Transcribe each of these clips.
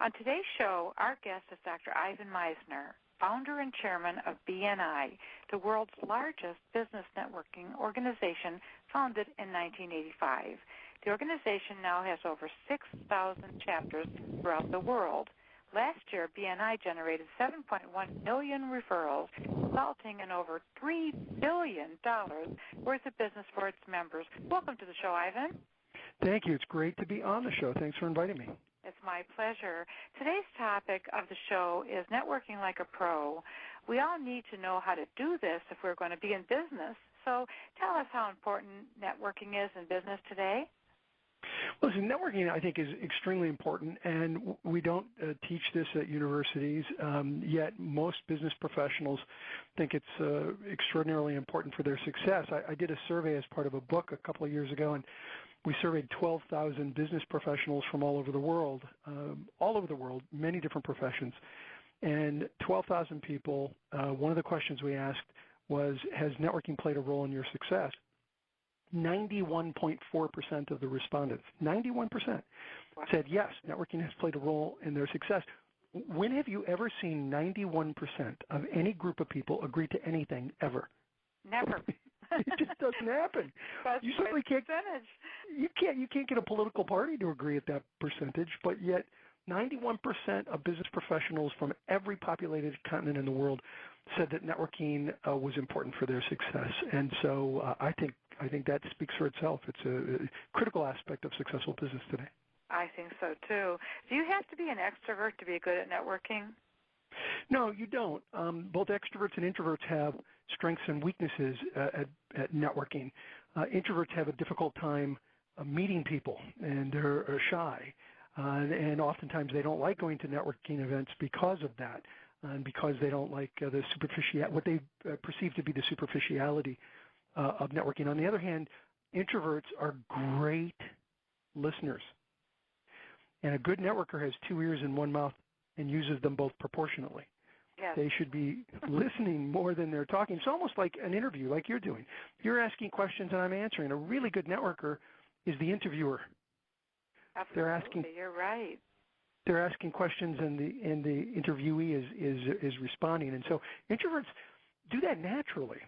On today's show, our guest is Dr. Ivan Misner, founder and chairman of BNI, the world's largest business networking organization founded in 1985. The organization now has over 6,000 chapters throughout the world. Last year, BNI generated 7.1 million referrals, resulting in over $3 billion worth of business for its members. Welcome to the show, Ivan. Thank you. It's great to be on the show. Thanks for inviting me. It's my pleasure. Today's topic of the show is networking like a pro. We all need to know how to do this if we're going to be in business. So tell us how important networking is in business today. Listen, networking, I think, is extremely important, and we don't teach this at universities, yet most business professionals think it's extraordinarily important for their success. I did a survey as part of a book a couple of years ago, and we surveyed 12,000 business professionals from all over the world, many different professions. And 12,000 people, one of the questions we asked was, has networking played a role in your success? 91.4% of the respondents, 91%, said yes, networking has played a role in their success. When have you ever seen 91% of any group of people agree to anything ever? Never. It just doesn't happen. You certainly can't. You can't get a political party to agree at that percentage, but yet 91% of business professionals from every populated continent in the world said that networking was important for their success. And so I think that speaks for itself. It's a critical aspect of successful business today. I think so, too. Do you have to be an extrovert to be good at networking? No, you don't. Both extroverts and introverts have strengths and weaknesses at networking. Introverts have a difficult time meeting people, and they're shy. And oftentimes they don't like going to networking events because of that, and because they don't like what they perceive to be the superficiality of networking. On the other hand, introverts are great listeners. And a good networker has two ears and one mouth and uses them both proportionately. Yes. They should be listening more than they're talking. It's almost like an interview, like you're doing. You're asking questions and I'm answering. A really good networker is the interviewer. Absolutely, you're right. They're asking questions and the interviewee is responding. And so introverts do that naturally.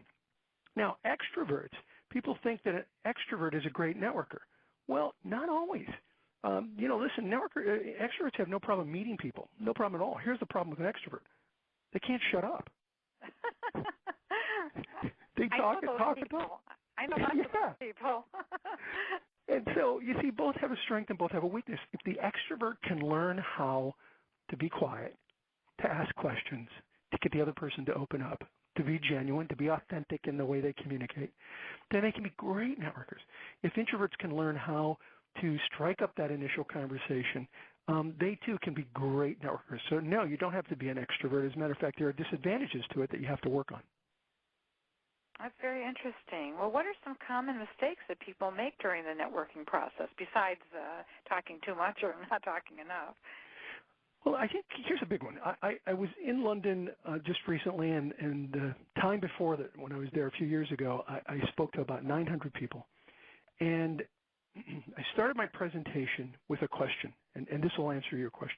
Now, extroverts, people think that an extrovert is a great networker. Well, not always. Listen, extroverts have no problem meeting people, no problem at all. Here's the problem with an extrovert. They can't shut up. They talk and talk and talk. I know lots of people. And so, you see, both have a strength and both have a weakness. If the extrovert can learn how to be quiet, to ask questions, to get the other person to open up, to be genuine, to be authentic in the way they communicate, then they can be great networkers. If introverts can learn how to strike up that initial conversation, they too can be great networkers. So no, you don't have to be an extrovert. As a matter of fact, there are disadvantages to it that you have to work on. That's very interesting. Well, what are some common mistakes that people make during the networking process, besides talking too much or not talking enough? Well, I think here's a big one. I was in London just recently, and the time before that, when I was there a few years ago, I spoke to about 900 people. And I started my presentation with a question, and this will answer your question.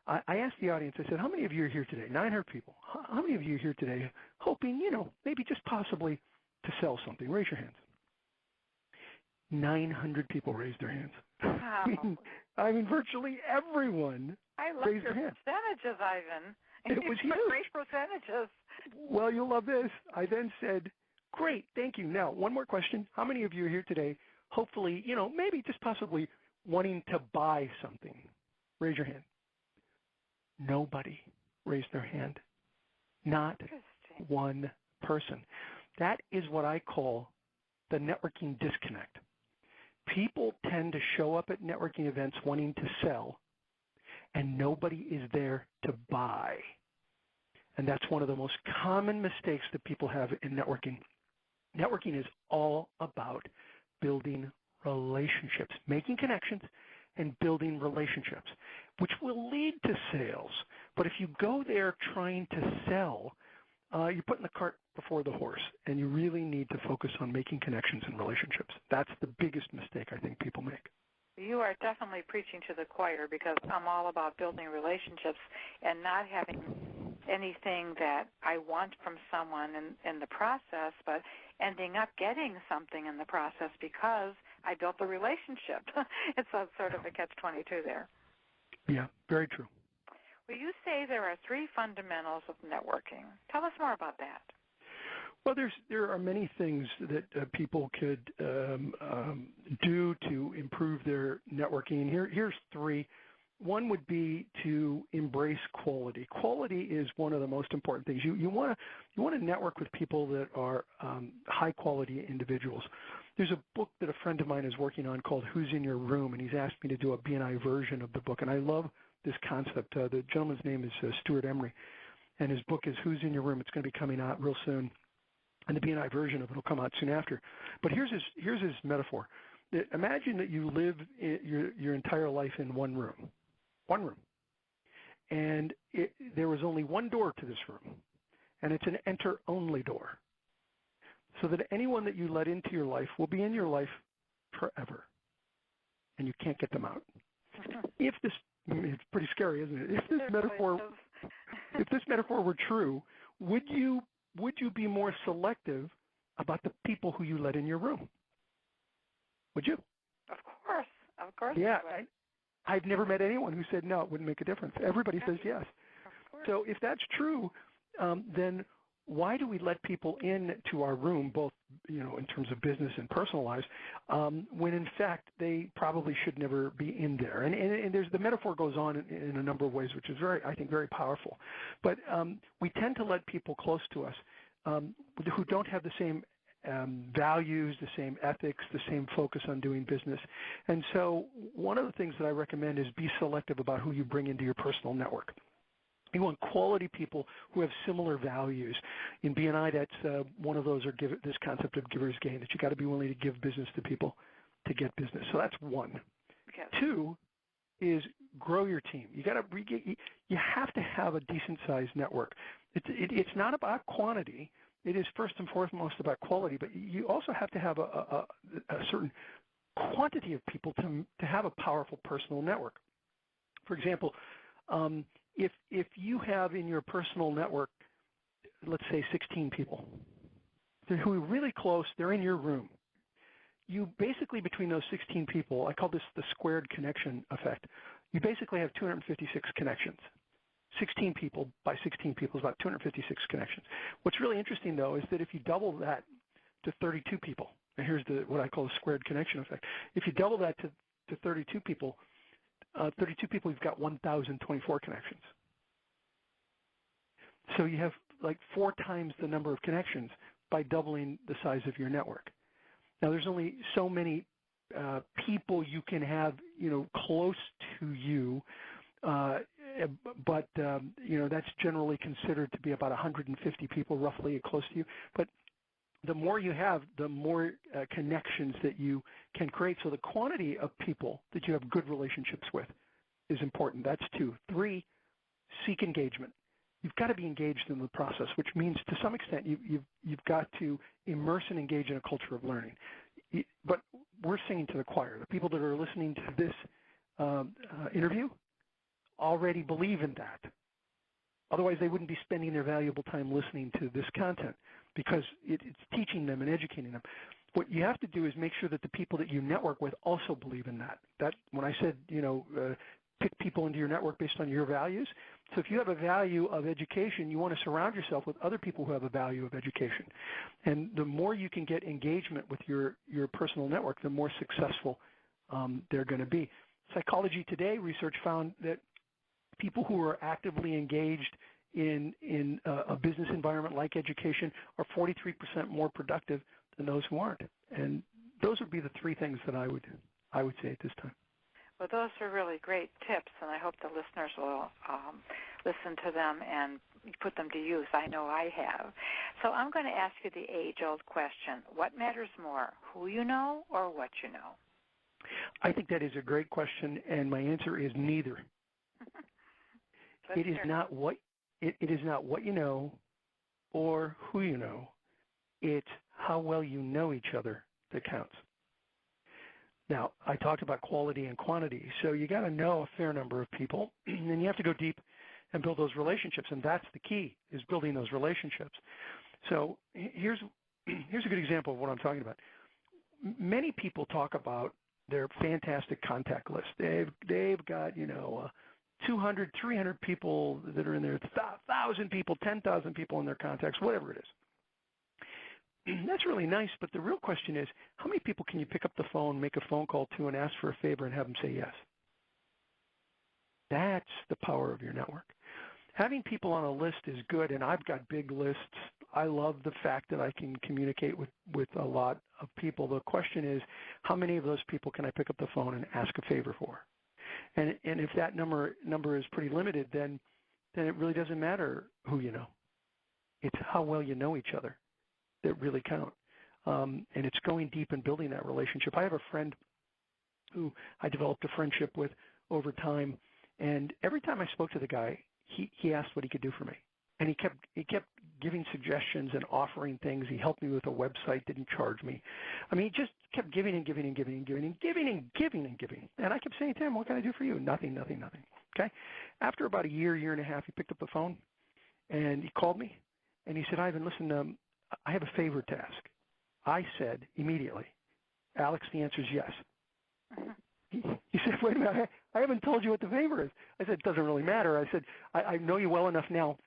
I asked the audience, I said, how many of you are here today? 900 people. How many of you are here today hoping, maybe just possibly to sell something? Raise your hands. 900 people raised their hands. Wow. I mean, virtually everyone raised their hands. Percentages, Ivan. It was huge. Great percentages. Well, you'll love this. I then said, great, thank you. Now, one more question. How many of you are here today hopefully, maybe just possibly wanting to buy something? Raise your hand. Nobody raised their hand. Not one person. That is what I call the networking disconnect. People tend to show up at networking events wanting to sell, and nobody is there to buy. And that's one of the most common mistakes that people have in networking. Networking is all about building relationships, making connections and building relationships, which will lead to sales. But if you go there trying to sell, you're putting the cart before the horse, and you really need to focus on making connections and relationships. That's the biggest mistake I think people make. You are definitely preaching to the choir, because I'm all about building relationships and not having anything that I want from someone in the process, but ending up getting something in the process because I built the relationship. It's a sort of a catch-22 there. Yeah, very true. Well, you say there are 3 fundamentals of networking. Tell us more about that. Well, there are many things that people could do to improve their networking. Here's 3. One would be to embrace quality. Quality is one of the most important things. You want to network with people that are high quality individuals. There's a book that a friend of mine is working on called Who's in Your Room, and he's asked me to do a BNI version of the book, and I love this concept. The gentleman's name is Stuart Emery, and his book is Who's in Your Room. It's going to be coming out real soon, and the BNI version of it will come out soon after. But here's his metaphor. Imagine that you live your entire life in one room, and there was only one door to this room, and it's an enter-only door, so that anyone that you let into your life will be in your life forever, and you can't get them out. It's pretty scary, isn't it? If this metaphor were true, would you be more selective about the people who you let in your room? Would you? Of course. Yeah, I've never met anyone who said no, it wouldn't make a difference. Everybody says yes. So if that's true, then why do we let people into our room, both in terms of business and personal lives, when in fact they probably should never be in there? And there's the metaphor goes on in a number of ways, which is I think very powerful. But we tend to let people close to us who don't have the same values, the same ethics, the same focus on doing business. And so one of the things that I recommend is be selective about who you bring into your personal network. You want quality people who have similar values. In BNI, that's one of those are this concept of giver's gain, that you got to be willing to give business to people to get business. So that's 1. Okay. 2 is grow your team. You have to have a decent sized network. It's not about quantity. It is first and foremost about quality, but you also have to have a certain quantity of people to have a powerful personal network. For example, if you have in your personal network, let's say 16 people who are really close, they're in your room. You basically, between those 16 people, I call this the squared connection effect, you basically have 256 connections. 16 people by 16 people is about 256 connections. What's really interesting, though, is that if you double that to 32 people, and here's what I call the squared connection effect. If you double that to 32 people, you've got 1,024 connections. So you have like 4 times the number of connections by doubling the size of your network. Now, there's only so many people you can have, close to you, but that's generally considered to be about 150 people roughly close to you. But the more you have, the more connections that you can create. So the quantity of people that you have good relationships with is important. That's 2. 3, seek engagement. You've got to be engaged in the process, which means to some extent you've got to immerse and engage in a culture of learning. But we're singing to the choir. The people that are listening to this interview already believe in that. Otherwise, they wouldn't be spending their valuable time listening to this content, because it's teaching them and educating them. What you have to do is make sure that the people that you network with also believe in that. That when I said, pick people into your network based on your values. So if you have a value of education, you want to surround yourself with other people who have a value of education. And the more you can get engagement with your personal network, the more successful they're going to be. Psychology Today research found that people who are actively engaged in a business environment like education are 43% more productive than those who aren't. And those would be the 3 things that I would say at this time. Well, those are really great tips, and I hope the listeners will listen to them and put them to use. I know I have. So I'm going to ask you the age-old question. What matters more, who you know or what you know? I think that is a great question, and my answer is neither. It is not what you know or who you know. It's how well you know each other that counts. Now, I talked about quality and quantity, so you got to know a fair number of people, and you have to go deep and build those relationships, and that's the key, is building those relationships. So here's a good example of what I'm talking about. Many people talk about their fantastic contact list. They've got 200, 300 people that are in there, 1,000 people, 10,000 people in their contacts, whatever it is. That's really nice, but the real question is, how many people can you pick up the phone, make a phone call to, and ask for a favor and have them say yes? That's the power of your network. Having people on a list is good, and I've got big lists. I love the fact that I can communicate with a lot of people. The question is, how many of those people can I pick up the phone and ask a favor for? And if that number is pretty limited, then it really doesn't matter who you know. It's how well you know each other that really count. And it's going deep and building that relationship. I have a friend who I developed a friendship with over time, and every time I spoke to the guy, he asked what he could do for me. And he kept giving suggestions and offering things. He helped me with a website, didn't charge me. I mean, he just kept giving and giving and giving and giving and giving and giving and giving. And I kept saying to him, what can I do for you? Nothing, nothing, nothing. Okay? After about a year and a half, he picked up the phone, and he called me, and he said, Ivan, listen, I have a favor to ask. I said immediately, Alex, the answer is yes. He said, wait a minute, I haven't told you what the favor is. I said, it doesn't really matter. I said, I know you well enough now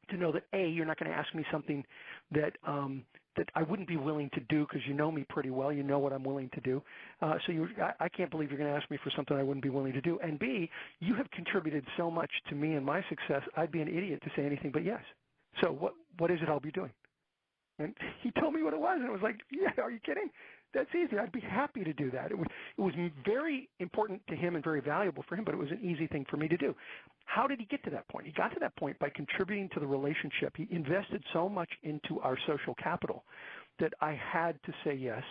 to know that, A, you're not going to ask me something that I wouldn't be willing to do because you know me pretty well. You know what I'm willing to do. I can't believe you're going to ask me for something I wouldn't be willing to do. And B, you have contributed so much to me and my success, I'd be an idiot to say anything but yes. So what is it I'll be doing? And he told me what it was, and it was like, yeah, are you kidding? That's easy. I'd be happy to do that. It was very important to him and very valuable for him, but it was an easy thing for me to do. How did he get to that point? He got to that point by contributing to the relationship. He invested so much into our social capital that I had to say yes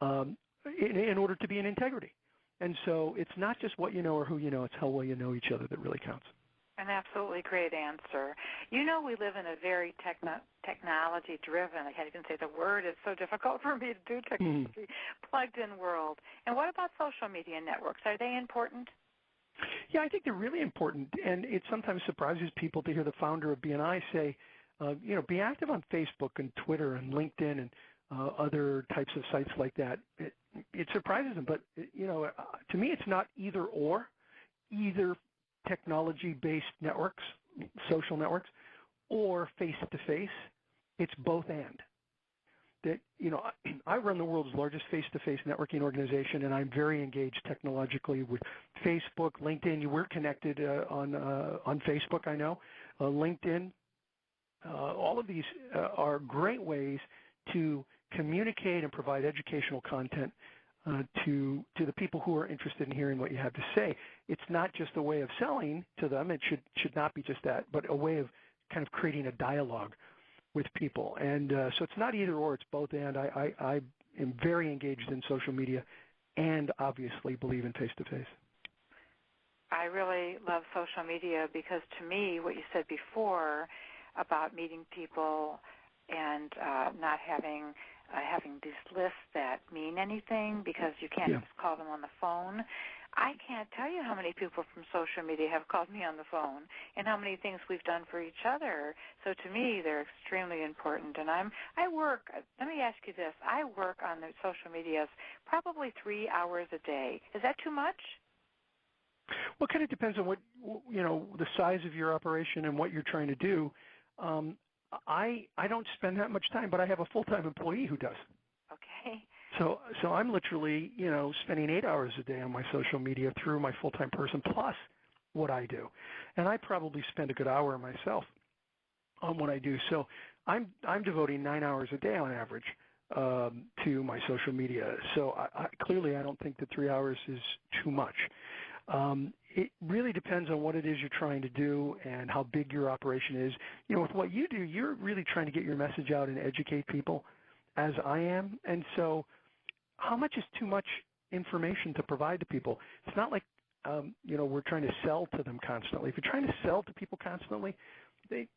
in order to be in integrity. And so it's not just what you know or who you know, it's how well you know each other that really counts. An absolutely great answer. You know, we live in a very technology-driven, I can't even say the word, it's so difficult for me to do technology, plugged-in world. And what about social media networks? Are they important? Yeah, I think they're really important, and it sometimes surprises people to hear the founder of BNI say, be active on Facebook and Twitter and LinkedIn and other types of sites like that. It surprises them, but, to me it's not either or, either technology-based networks, social networks, or face-to-face. It's both and. That, I run the world's largest face-to-face networking organization, and I'm very engaged technologically with Facebook, LinkedIn. We're connected on Facebook, I know, LinkedIn. All of these are great ways to communicate and provide educational content to the people who are interested in hearing what you have to say. It's not just a way of selling to them. It should not be just that, but a way of kind of creating a dialogue with people. And so it's not either or, it's both and. I am very engaged in social media and obviously believe in face-to-face. I really love social media because to me, what you said before about meeting people and not having these lists that mean anything because you can't just call them on the phone. I can't tell you how many people from social media have called me on the phone and how many things we've done for each other. So to me, they're extremely important. And let me ask you this, I work on the social medias probably 3 hours a day. Is that too much? Well, it kind of depends on what, the size of your operation and what you're trying to do. I don't spend that much time, but I have a full-time employee who does. Okay. So I'm literally, spending 8 hours a day on my social media through my full-time person plus what I do. And I probably spend a good hour myself on what I do. So I'm devoting 9 hours a day on average to my social media. So clearly I don't think that 3 hours is too much. It really depends on what it is you're trying to do and how big your operation is. With what you do, you're really trying to get your message out and educate people, as I am. And so how much is too much information to provide to people? It's not like, we're trying to sell to them constantly. If you're trying to sell to people constantly, they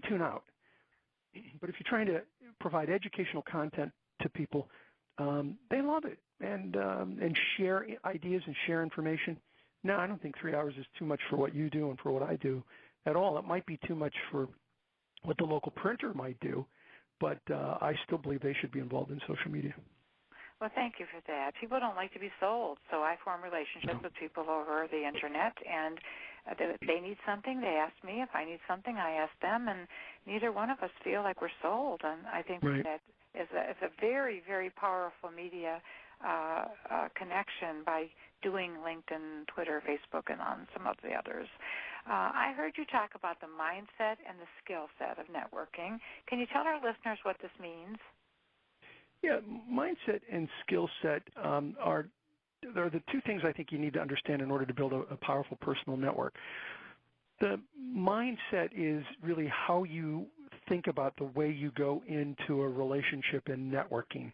tune out. But if you're trying to provide educational content to people, they love it. and share ideas and share information. No, I don't think 3 hours is too much for what you do and for what I do at all. It might be too much for what the local printer might do, but I still believe they should be involved in social media. Well, thank you for that. People don't like to be sold, so I form relationships with people over the Internet, and if they need something, they ask me. If I need something, I ask them, and neither one of us feel like we're sold. And I think that is a very, very powerful media connection by doing LinkedIn, Twitter, Facebook, and on some of the others. I heard you talk about the mindset and the skill set of networking. Can you tell our listeners what this means? Yeah, mindset and skill set are the two things I think you need to understand in order to build a powerful personal network. The mindset is really how you think about the way you go into a relationship in networking.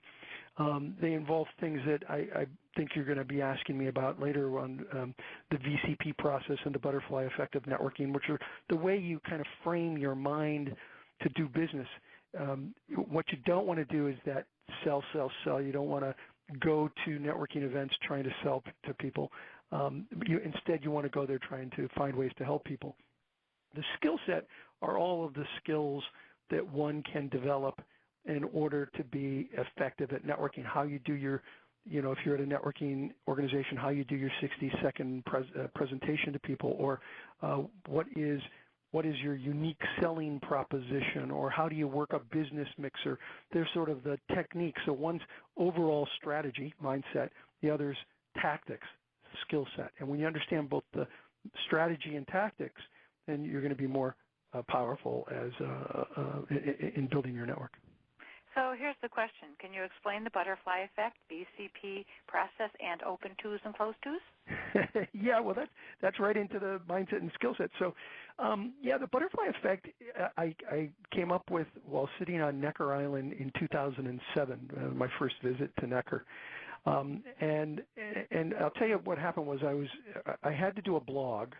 They involve things that I think you're going to be asking me about later on, the VCP process and the butterfly effect of networking, which are the way you kind of frame your mind to do business. What you don't want to do is that sell. You don't want to go to networking events trying to sell to people. Instead, you want to go there trying to find ways to help people. The skill set are all of the skills that one can develop in order to be effective at networking. How you do your, if you're at a networking organization, how you do your 60-second presentation to people, or what is your unique selling proposition, or how do you work a business mixer? There's sort of the techniques. So one's overall strategy, mindset, the other's tactics, skill set. And when you understand both the strategy and tactics, then you're going to be more powerful as in building your network. So here's the question. Can you explain the butterfly effect, BCP process, and open Tues and closed Tues? Yeah, well, that's right into the mindset and skill set. So, the butterfly effect I came up with while sitting on Necker Island in 2007, my first visit to Necker. And I'll tell you what happened was I had to do a blog.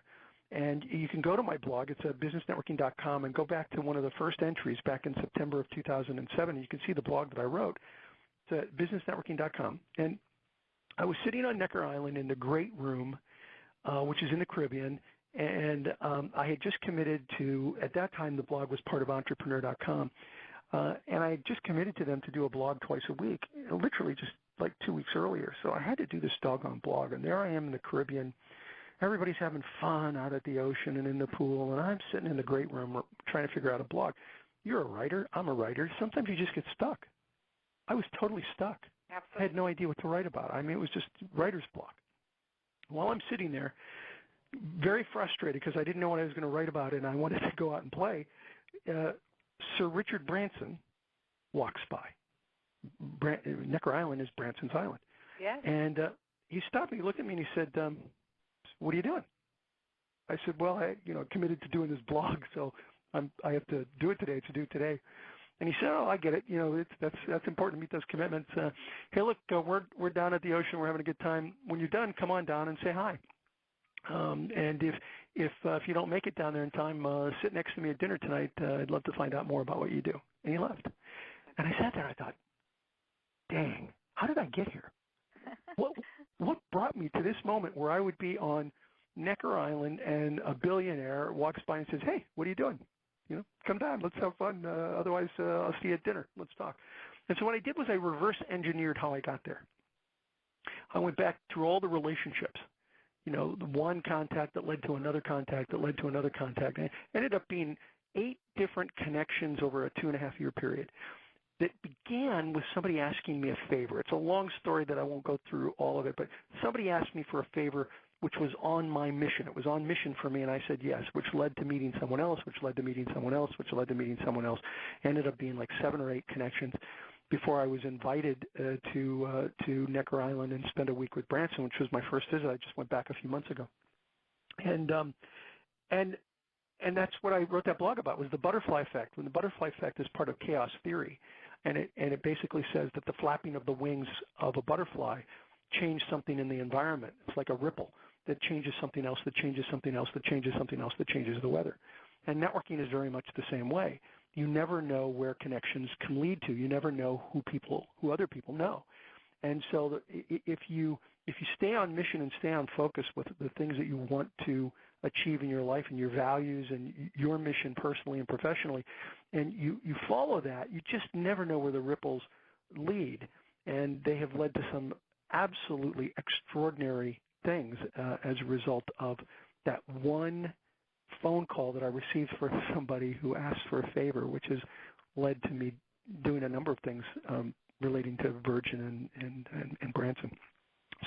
And you can go to my blog. It's businessnetworking.com and go back to one of the first entries back in September of 2007. And you can see the blog that I wrote. It's at businessnetworking.com. And I was sitting on Necker Island in the Great Room, which is in the Caribbean. And I had just committed to, at that time, the blog was part of entrepreneur.com. And I had just committed to them to do a blog twice a week, literally just like 2 weeks earlier. So I had to do this doggone blog. And there I am in the Caribbean. Everybody's having fun out at the ocean and in the pool, and I'm sitting in the Great Room trying to figure out a blog. You're a writer. I'm a writer. Sometimes you just get stuck. I was totally stuck. Absolutely. I had no idea what to write about. I mean, it was just writer's block. While I'm sitting there, very frustrated because I didn't know what I was going to write about, and I wanted to go out and play, Sir Richard Branson walks by. Necker Island is Branson's Island. Yes. And he stopped me, he looked at me, and he said, what are you doing? I said, well, I committed to doing this blog, so I have to do it today. It's due today. And he said, oh, I get it. That's important to meet those commitments. Hey, look, we're down at the ocean. We're having a good time. When you're done, come on down and say hi. And if you don't make it down there in time, sit next to me at dinner tonight. I'd love to find out more about what you do. And he left. And I sat there. I thought, dang, how did I get here? What brought me to this moment where I would be on Necker Island and a billionaire walks by and says, hey, what are you doing? Come down. Let's have fun. Otherwise, I'll see you at dinner. Let's talk. And so what I did was I reverse engineered how I got there. I went back through all the relationships, the one contact that led to another contact that led to another contact. And it ended up being 8 different connections over a 2.5-year period. That began with somebody asking me a favor. It's a long story that I won't go through all of it, but somebody asked me for a favor which was on my mission. It was on mission for me, and I said yes, which led to meeting someone else, which led to meeting someone else, which led to meeting someone else. Ended up being like 7 or 8 connections before I was invited to Necker Island and spend a week with Branson, which was my first visit. I just went back a few months ago. And that's what I wrote that blog about, was the butterfly effect. When the butterfly effect is part of chaos theory. And it basically says that the flapping of the wings of a butterfly change something in the environment. It's like a ripple that changes something else, that changes something else, that changes something else, that changes the weather. And networking is very much the same way. You never know where connections can lead to. You never know who other people know. And so if you stay on mission and stay on focus with the things that you want to achieve in your life and your values and your mission personally and professionally, and you follow that, you just never know where the ripples lead. And they have led to some absolutely extraordinary things as a result of that one phone call that I received for somebody who asked for a favor, which has led to me doing a number of things relating to Virgin and Branson.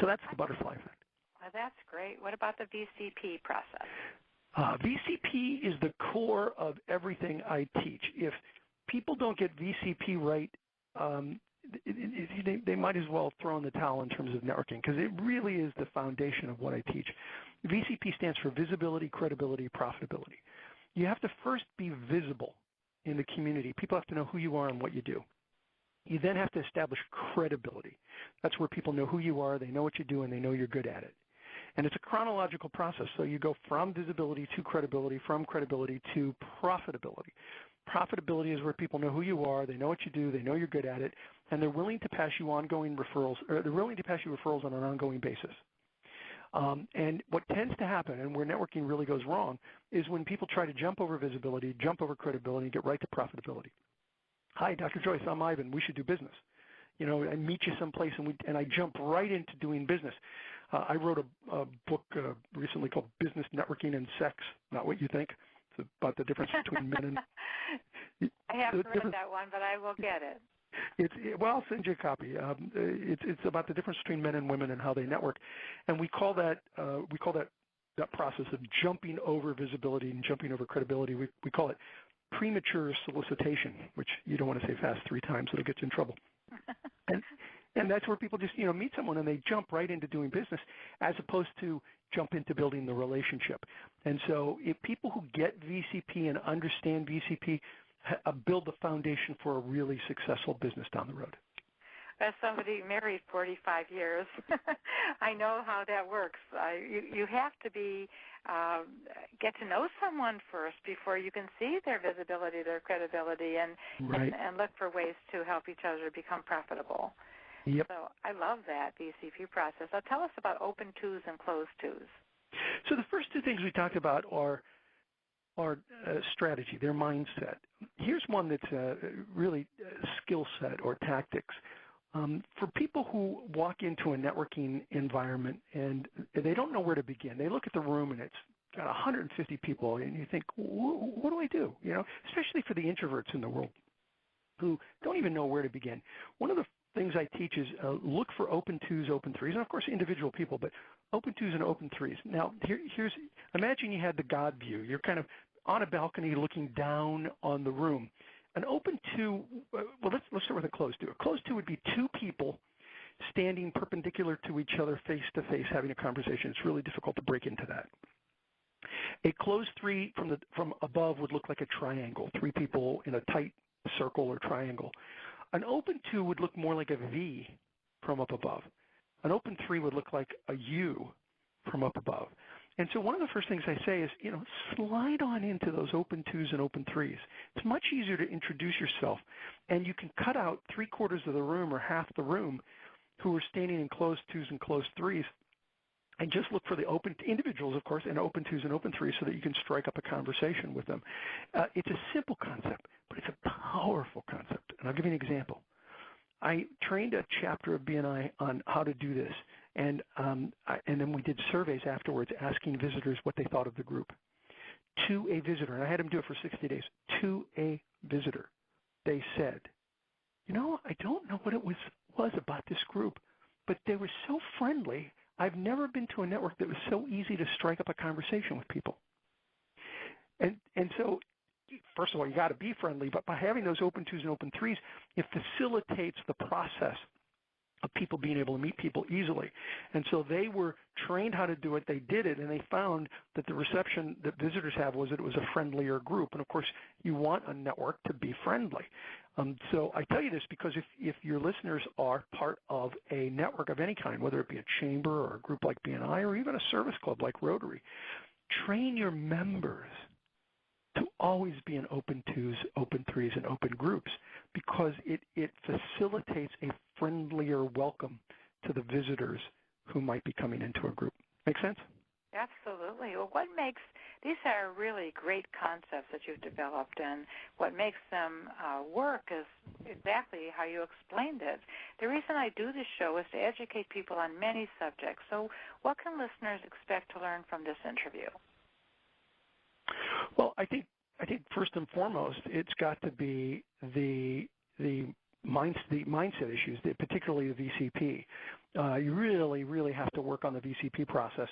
So that's the butterfly effect. Well, that's great. What about the VCP process? VCP is the core of everything I teach. If people don't get VCP right, they might as well throw in the towel in terms of networking, because it really is the foundation of what I teach. VCP stands for visibility, credibility, profitability. You have to first be visible in the community. People have to know who you are and what you do. You then have to establish credibility. That's where people know who you are, they know what you do, and they know you're good at it. And it's a chronological process. So you go from visibility to credibility, from credibility to profitability. Profitability is where people know who you are, they know what you do, they know you're good at it, and they're willing to pass you ongoing referrals, or they're willing to pass you referrals on an ongoing basis. And what tends to happen, and where networking really goes wrong, is when people try to jump over visibility, jump over credibility, and get right to profitability. Hi, Dr. Joyce, I'm Ivan. We should do business. You know, I meet you someplace, and I jump right into doing business. I wrote a book recently called Business, Networking, and Sex, Not What You Think. It's about the difference between men and... I haven't read that one, but I will get it. Well, I'll send you a copy. It's about the difference between men and women and how they network, and we call that process of jumping over visibility and jumping over credibility. We call it premature solicitation, which you don't want to say fast 3 times; it'll get you in trouble. And that's where people just meet someone and they jump right into doing business, as opposed to jump into building the relationship. And so, if people who get VCP and understand VCP build the foundation for a really successful business down the road. As somebody married 45 years, I know how that works. You have to get to know someone first before you can see their visibility, their credibility, and look for ways to help each other become profitable. Yep. So I love that VCP process. Now tell us about open Tues and closed Tues. So the first 2 things we talked about are strategy, their mindset. Here's one that's really skill set or tactics. For people who walk into a networking environment and they don't know where to begin, they look at the room and it's got 150 people, and you think, what do I do? Especially for the introverts in the world who don't even know where to begin. One of the things I teach is look for open Tues, open threes, and of course individual people, but open Tues and open threes. Now, imagine you had the God view. You're kind of on a balcony looking down on the room. An open Tue, let's start with a closed Tue. A closed Tue would be 2 people standing perpendicular to each other face to face having a conversation. It's really difficult to break into that. A closed 3 from above would look like a triangle, 3 people in a tight circle or triangle. An open Tue would look more like a V from up above. An open 3 would look like a U from up above. And so one of the first things I say is, slide on into those open Tues and open threes. It's much easier to introduce yourself, and you can cut out 3/4 of the room or half the room who are standing in closed Tues and closed threes, and just look for the open individuals, of course, and open Tues and open threes so that you can strike up a conversation with them. It's a simple concept, but it's a powerful concept. And I'll give you an example. I trained a chapter of BNI on how to do this, and then we did surveys afterwards asking visitors what they thought of the group. To a visitor, and I had them do it for 60 days, to a visitor, they said, I don't know what it was about this group, but they were so friendly. I've never been to a network that was so easy to strike up a conversation with people. And so, first of all, you got to be friendly, but by having those open Tues and open threes, it facilitates the process of people being able to meet people easily. And so they were trained how to do it, they did it, and they found that the reception that visitors have was that it was a friendlier group. And of course, you want a network to be friendly. So I tell you this because if your listeners are part of a network of any kind, whether it be a chamber or a group like BNI or even a service club like Rotary, train your members to always be in open twos, open threes, and open groups because it facilitates a friendlier welcome to the visitors who might be coming into a group. Make sense? Absolutely. Well, these are really great concepts that you've developed, and what makes them work is exactly how you explained it. The reason I do this show is to educate people on many subjects. So what can listeners expect to learn from this interview? Well, I think first and foremost, it's got to be the mindset issues, particularly the VCP. You really have to work on the VCP process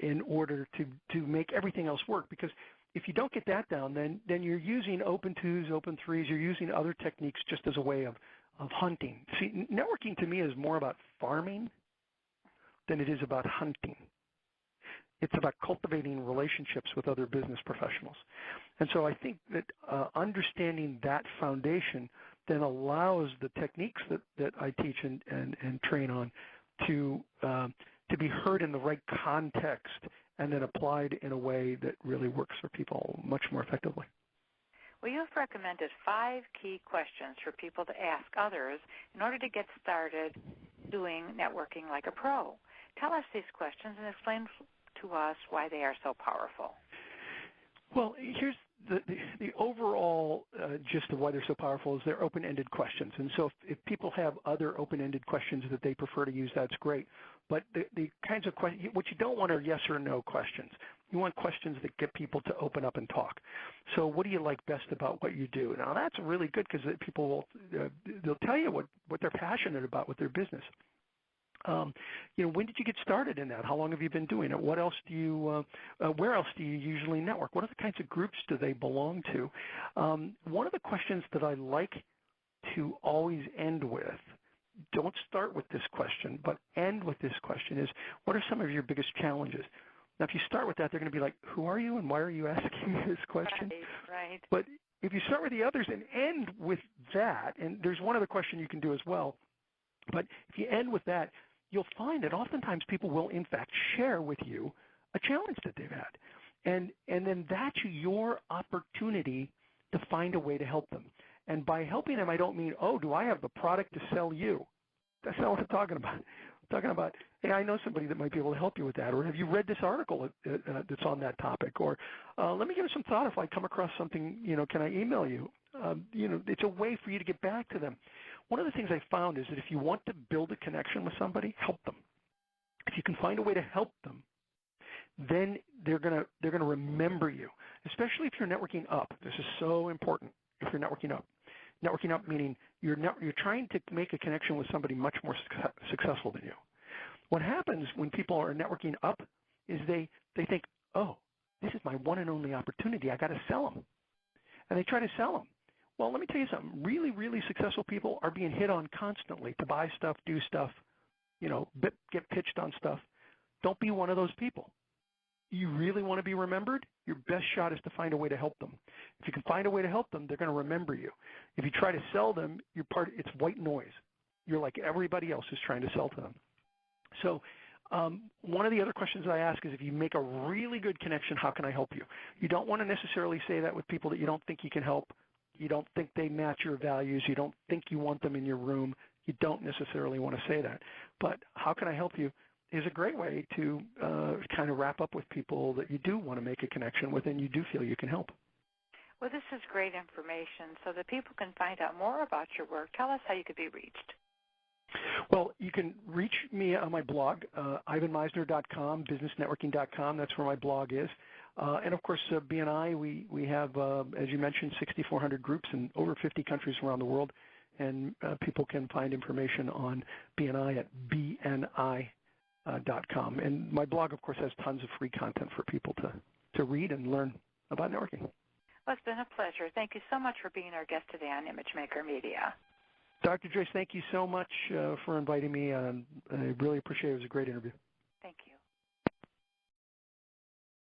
in order to make everything else work. Because if you don't get that down, then you're using open twos, open threes. You're using other techniques just as a way of hunting. See, networking to me is more about farming than it is about hunting. It's about cultivating relationships with other business professionals. And so I think that understanding that foundation then allows the techniques that I teach and train on to be heard in the right context and then applied in a way that really works for people much more effectively. Well, you've recommended 5 key questions for people to ask others in order to get started doing networking like a pro. Tell us these questions and explain to us why they are so powerful. Well, here's the overall gist of why they're so powerful is they're open-ended questions. And so if people have other open-ended questions that they prefer to use, that's great. But the kinds of questions, what you don't want are yes or no questions. You want questions that get people to open up and talk. So what do you like best about what you do? Now, that's really good because people will they'll tell you what they're passionate about with their business. When did you get started in that? How long have you been doing it? What else do you, where else do you usually network? What other kinds of groups do they belong to? One of the questions that I like to always end with, don't start with this question, but end with this question is, what are some of your biggest challenges? Now, if you start with that, they're going to be like, who are you and why are you asking me this question? Right. But if you start with the others and end with that, and there's one other question you can do as well, but if you end with that, you'll find that oftentimes people will, in fact, share with you a challenge that they've had. And then that's your opportunity to find a way to help them. And by helping them, I don't mean, oh, do I have the product to sell you? That's not what I'm talking about. I'm talking about, hey, I know somebody that might be able to help you with that. Or have you read this article that's on that topic? Or let me give it some thought. If I come across something, can I email you? It's a way for you to get back to them. One of the things I found is that if you want to build a connection with somebody, help them. If you can find a way to help them, then they're gonna remember you, especially if you're networking up. This is so important if you're networking up. Networking up meaning you're trying to make a connection with somebody much more successful than you. What happens when people are networking up is they think, oh, this is my one and only opportunity. I got to sell them. And they try to sell them. Well, let me tell you something. Really, really successful people are being hit on constantly to buy stuff, do stuff, get pitched on stuff. Don't be one of those people. You really want to be remembered? Your best shot is to find a way to help them. If you can find a way to help them, they're going to remember you. If you try to sell them, it's white noise. You're like everybody else who's trying to sell to them. So one of the other questions I ask is if you make a really good connection, how can I help you? You don't want to necessarily say that with people that you don't think you can help. You don't think they match your values. You don't think you want them in your room. You don't necessarily want to say that. But how can I help you is a great way to kind of wrap up with people that you do want to make a connection with and you do feel you can help. Well, this is great information so that people can find out more about your work. Tell us how you could be reached. Well, you can reach me on my blog, ivanmisner.com, businessnetworking.com. That's where my blog is. And, of course, BNI, we have, as you mentioned, 6,400 groups in over 50 countries around the world. And people can find information on BNI at bni.com. And my blog, of course, has tons of free content for people to read and learn about networking. Well, it's been a pleasure. Thank you so much for being our guest today on ImageMaker Media. Dr. Joyce, thank you so much for inviting me. I really appreciate it. It was a great interview.